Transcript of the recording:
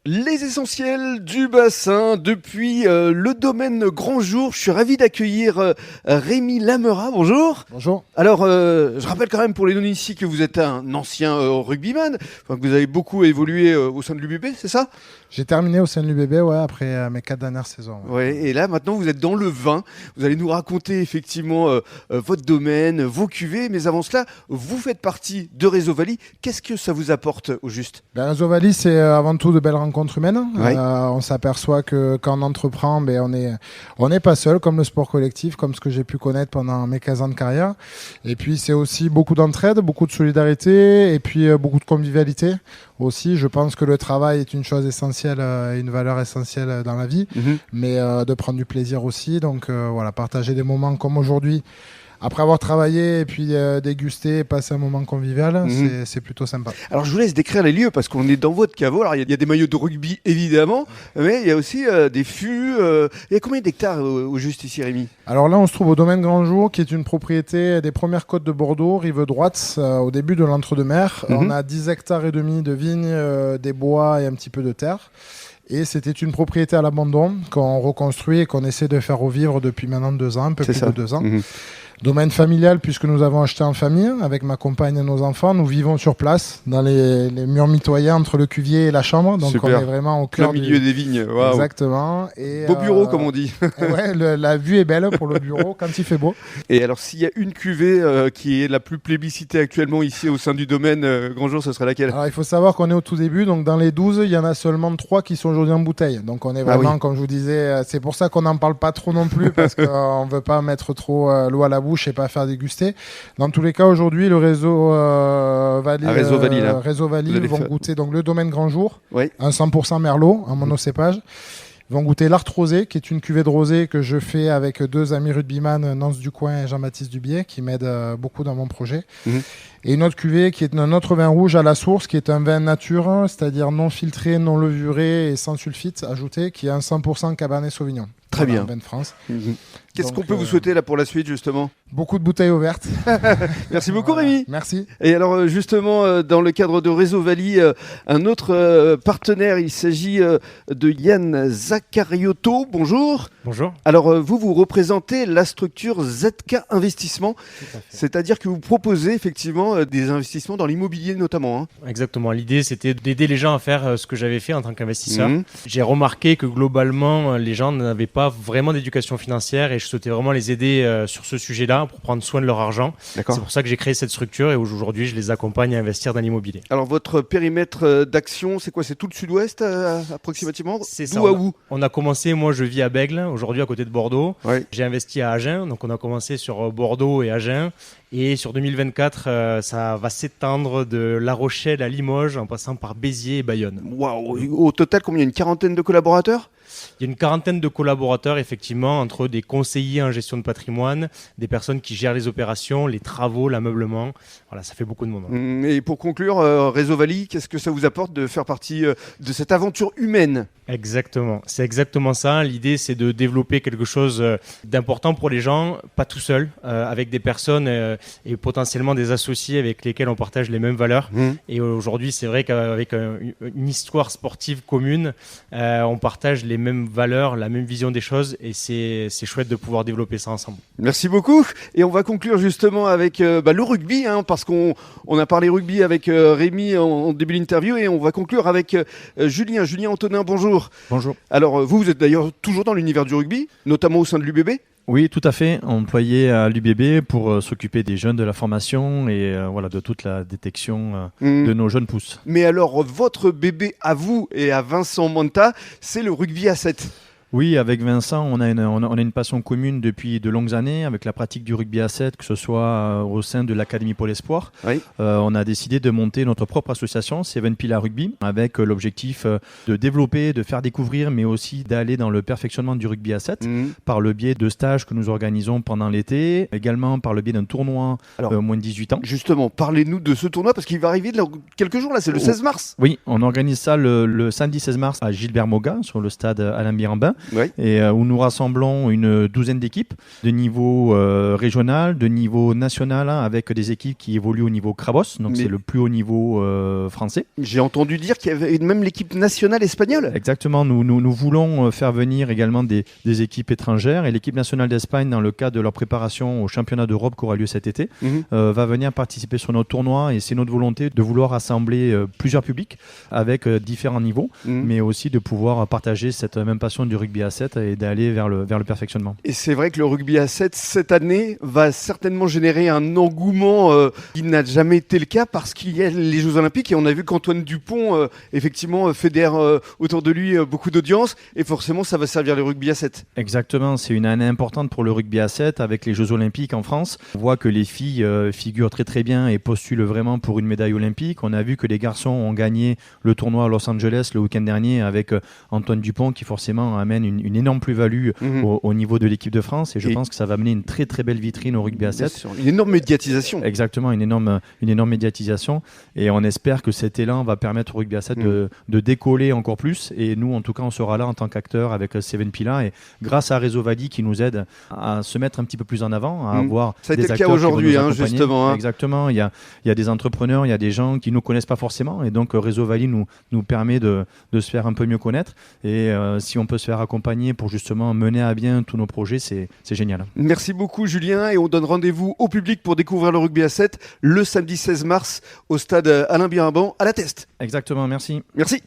Les essentiels du bassin depuis le domaine Grand Jour. Je suis ravi d'accueillir Rémi Lamerat. Bonjour. Bonjour. Alors, je rappelle quand même pour les non-initiés que vous êtes un ancien rugbyman, enfin, que vous avez beaucoup évolué au sein de l'UBB, c'est ça? J'ai terminé au sein de l'UBB après mes 4 dernières saisons. Ouais, et là, maintenant, vous êtes dans le vin. Vous allez nous raconter effectivement votre domaine, vos cuvées. Mais avant cela, vous faites partie de Réseau Valley. Qu'est-ce que ça vous apporte au juste? Réseau Valley, c'est avant tout de belles rencontres humaines. Ouais. On s'aperçoit que quand on entreprend, on n'est pas seul, comme le sport collectif, comme ce que j'ai pu connaître pendant mes 15 ans de carrière. Et puis, c'est aussi beaucoup d'entraide, beaucoup de solidarité et puis beaucoup de convivialité. Aussi, je pense que le travail est une chose essentielle et une valeur essentielle dans la vie, mais de prendre du plaisir aussi. Donc voilà, partager des moments comme aujourd'hui, après avoir travaillé et puis déguster et passer un moment convivial, c'est plutôt sympa. Alors je vous laisse décrire les lieux parce qu'on est dans votre caveau. Alors il y a des maillots de rugby évidemment, mais il y a aussi des fûts. Il y a combien d'hectares au juste ici, Rémi? Alors là, on se trouve au domaine Grand Jour, qui est une propriété des premières côtes de Bordeaux, rive droite, au début de l'entre-deux-mer. On a 10 hectares et demi de vignes, des bois et un petit peu de terre. Et c'était une propriété à l'abandon qu'on reconstruit et qu'on essaie de faire revivre depuis maintenant 2 ans, un peu plus de 2 ans. Domaine familial, puisque nous avons acheté en famille avec ma compagne et nos enfants. Nous vivons sur place, dans les murs mitoyens entre le cuvier et la chambre. Donc super. On est vraiment au cœur du milieu des vignes. Wow. Exactement. Et beau bureau, comme on dit. Ouais, la vue est belle pour le bureau quand il fait beau. Et alors, s'il y a une cuvée qui est la plus plébiscitée actuellement ici au sein du domaine Grand Jour, ce serait laquelle? Alors, il faut savoir qu'on est au tout début. Donc, dans les 12, il y en a seulement 3 qui sont aujourd'hui en bouteille. Donc, on est vraiment, comme je vous disais, c'est pour ça qu'on n'en parle pas trop non plus, parce qu'on ne veut pas mettre trop l'eau à la bouche et pas faire déguster. Dans tous les cas, aujourd'hui, le réseau Valley, Réseau Valley vont goûter donc, le domaine Grand Jour, un 100% Merlot, en monocépage. Ils vont goûter l'Art Rosé, qui est une cuvée de rosé que je fais avec 2 amis rugbyman, Nance Ducoin et Jean-Baptiste Dubier, qui m'aident beaucoup dans mon projet. Et une autre cuvée qui est un autre vin rouge à la source, qui est un vin nature, c'est-à-dire non filtré, non levuré et sans sulfite ajouté, qui est un 100% Cabernet Sauvignon. Très bien. Un vin de France. Qu'est-ce qu'on peut vous souhaiter là pour la suite justement? Beaucoup de bouteilles ouvertes. Merci beaucoup Rémi. Merci. Et alors justement dans le cadre de Réseau Valley, un autre partenaire, il s'agit de Yann Zaccarioto. Bonjour. Bonjour. Alors vous représentez la structure ZK Investissement, c'est-à-dire que vous proposez effectivement des investissements dans l'immobilier notamment. Hein. Exactement, l'idée c'était d'aider les gens à faire ce que j'avais fait en tant qu'investisseur. J'ai remarqué que globalement les gens n'avaient pas vraiment d'éducation financière et je souhaitais vraiment les aider sur ce sujet-là pour prendre soin de leur argent. C'est pour ça que j'ai créé cette structure et aujourd'hui je les accompagne à investir dans l'immobilier. Alors votre périmètre d'action, c'est quoi? C'est tout le sud-ouest approximativement? C'est d'où ça. à où? On a commencé, moi je vis à Bègle, aujourd'hui à côté de Bordeaux. J'ai investi à Agen, donc on a commencé sur Bordeaux et Agen. Et sur 2024, ça va s'étendre de La Rochelle à Limoges en passant par Béziers et Bayonne. Waouh! Au total, combien? Une quarantaine de collaborateurs? Il y a une quarantaine de collaborateurs, effectivement, entre des conseillers en gestion de patrimoine, des personnes qui gèrent les opérations, les travaux, l'ameublement. Voilà, ça fait beaucoup de monde. Et pour conclure, Réseau Valley, qu'est-ce que ça vous apporte de faire partie de cette aventure humaine? Exactement, c'est exactement ça. L'idée, c'est de développer quelque chose d'important pour les gens, pas tout seul, avec des personnes et potentiellement des associés avec lesquels on partage les mêmes valeurs. Et aujourd'hui, c'est vrai qu'avec une histoire sportive commune, on partage les mêmes valeurs, la même vision des choses et c'est chouette de pouvoir développer ça ensemble. Merci beaucoup. Et on va conclure justement avec le rugby, parce qu'on a parlé rugby avec Rémi en début d'interview et on va conclure avec Julien Antonin. Bonjour. Bonjour. Alors vous êtes d'ailleurs toujours dans l'univers du rugby, notamment au sein de l'UBB? Oui, tout à fait. Employé à l'UBB pour s'occuper des jeunes de la formation et de toute la détection de nos jeunes pousses. Mais alors, votre bébé à vous et à Vincent Manta, c'est le rugby à 7. Oui, avec Vincent, on a une passion commune depuis de longues années avec la pratique du rugby à 7, que ce soit au sein de l'Académie Pôle Espoir. On a décidé de monter notre propre association, Seven Pillars Rugby, avec l'objectif de développer, de faire découvrir, mais aussi d'aller dans le perfectionnement du rugby à 7 par le biais de stages que nous organisons pendant l'été, également par le biais d'un tournoi moins de 18 ans. Justement, parlez-nous de ce tournoi parce qu'il va arriver dans quelques jours, là, c'est le 16 mars. Oui, on organise ça le samedi 16 mars à Gilbert Moga, sur le stade Alain Birambin. et où nous rassemblons une douzaine d'équipes de niveau régional, de niveau national, avec des équipes qui évoluent au niveau Crabos, donc c'est le plus haut niveau français. J'ai entendu dire qu'il y avait même l'équipe nationale espagnole. Exactement, nous voulons faire venir également des équipes étrangères, et l'équipe nationale d'Espagne, dans le cadre de leur préparation au championnat d'Europe qui aura lieu cet été, va venir participer sur notre tournoi, et c'est notre volonté de vouloir rassembler plusieurs publics avec différents niveaux, mais aussi de pouvoir partager cette même passion du rugby à 7 et d'aller vers le perfectionnement. Et c'est vrai que le rugby à 7 cette année va certainement générer un engouement qui n'a jamais été le cas, parce qu'il y a les Jeux Olympiques et on a vu qu'Antoine Dupont effectivement fédère autour de lui beaucoup d'audience, et forcément ça va servir le rugby à 7. Exactement, c'est une année importante pour le rugby à 7 avec les Jeux Olympiques en France. On voit que les filles figurent très très bien et postulent vraiment pour une médaille olympique. On a vu que les garçons ont gagné le tournoi à Los Angeles le week-end dernier avec Antoine Dupont, qui forcément amène une énorme plus-value au niveau de l'équipe de France, et je pense que ça va amener une très très belle vitrine au rugby à 7. Une énorme médiatisation. Exactement, une énorme médiatisation, et on espère que cet élan va permettre au rugby à 7 de décoller encore plus, et nous en tout cas on sera là en tant qu'acteurs avec Seven Pillars, et grâce à Réseau Valley qui nous aide à se mettre un petit peu plus en avant, à avoir ça a des été le acteurs cas aujourd'hui, qui vont nous accompagner. justement. Exactement, il y a des entrepreneurs, il y a des gens qui ne nous connaissent pas forcément, et donc Réseau Valley nous permet de se faire un peu mieux connaître, et si on peut se faire accompagner pour justement mener à bien tous nos projets, c'est génial. Merci beaucoup Julien, et on donne rendez-vous au public pour découvrir le rugby à 7 le samedi 16 mars au stade Alain Biraban à La Teste. Exactement, merci. Merci.